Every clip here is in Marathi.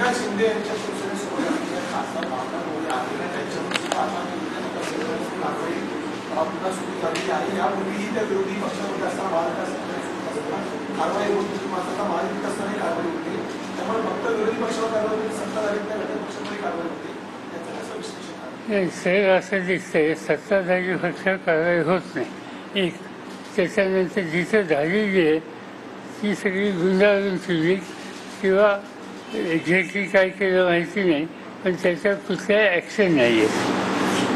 एकनाथ शिंदे यांच्या शिवसेनेसोबत खासदार बाबा मोरे आलेल्या त्यांच्यावर कारवाई सुरू झालेली आहे. यापूर्वीही त्या विरोधी पक्षामध्ये असताना महाविकास कारवाई होत होती, मात्र आता महाविकास असताना कारवाई होती. त्यामुळे फक्त विरोधी पक्षावर कारवाई होती, सत्ताधारी त्या घटक पक्षामध्ये कारवाई होती. याचं कसं विश्लेषण आहे? सर असं दिसतंय सत्ताधारी पक्षावर कारवाई होत नाही. एक त्याच्यानंतर जिथं झालेली आहे ती सगळी गुंडाळून किंवा एक्झॅक्टली काय केलं माहिती नाही, पण त्याच्यावर कुठल्याही ॲक्शन नाही आहे.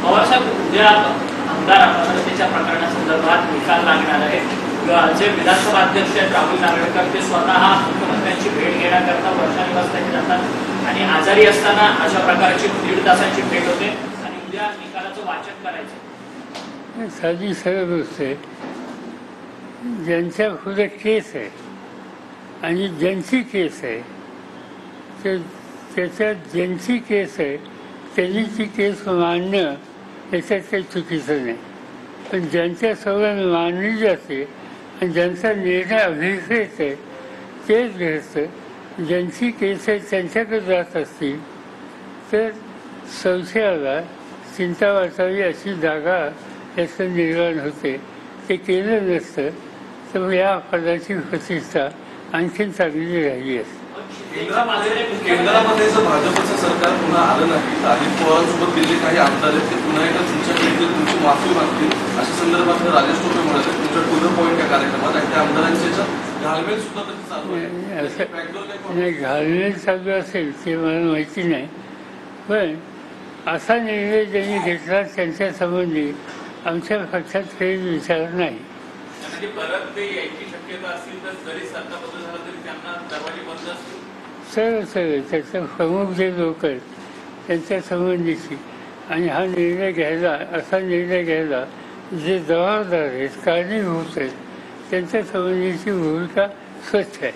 पवारसाहेब, उद्या आमदार आत्महत्येच्या प्रकरणासंदर्भात निकाल लागणार आहे. जे विधानसभा अध्यक्ष आहेत राहुल नार्वेकर ते स्वतः मुख्यमंत्र्यांची भेट घेण्याकरता वर्षा निवासस्थानी जातात आणि आजारी असताना अशा प्रकारची 1.5 तासाची भेट होते आणि उद्या निकालाचं वाचन करायचं. साधी सरळ गोष्ट आहे. ज्यांच्या पुढे केस आहे आणि ज्यांची केस आहे त्याच्यात ज्यांची केस आहे त्यांनी ती केस मांडणं याच्यात काही चुकीचं नाही. पण ज्यांच्यासमोर मांडली जाते आणि ज्यांचा निर्णय अभिप्रेत आहे तेच घ्यायचं. ज्यांची केस आहे त्यांच्याकडे जात असतील तर संशयाला चिंता वाटावी अशी जागा याचं निर्माण होते. ते केलं नसतं तर या पदाची प्रतिष्ठा आणखीन चांगली राहिली असते. केंद्रामध्ये जर भाजपचं सरकार पुन्हा आलं नाही तर अजित पवारांसोबत गेलेले काही आमदार आहेत ते पुन्हा एकदा तुमच्याकडे तुमची माफी मागतील अशा संदर्भात राजेश टोपे म्हणाले तुमच्या टू द पॉईंट या कार्यक्रमात आणि त्या आमदारांच्या घालमेल सुद्धा त्याची चालू आहे. घालमेल चालू असेल ते मला माहिती नाही, पण असा निर्णय ज्यांनी घेतला त्यांच्या संबंधी आमच्या पक्षात काही विचार नाही. सरळ त्याचं प्रमुख जे लोक आहेत त्यांच्या संबंधीची आणि हा निर्णय घ्यायला असा निर्णय घ्यायला जे जबाबदार आहेत कारणीभूत आहेत त्यांच्या संबंधीची भूमिका स्वच्छ आहे.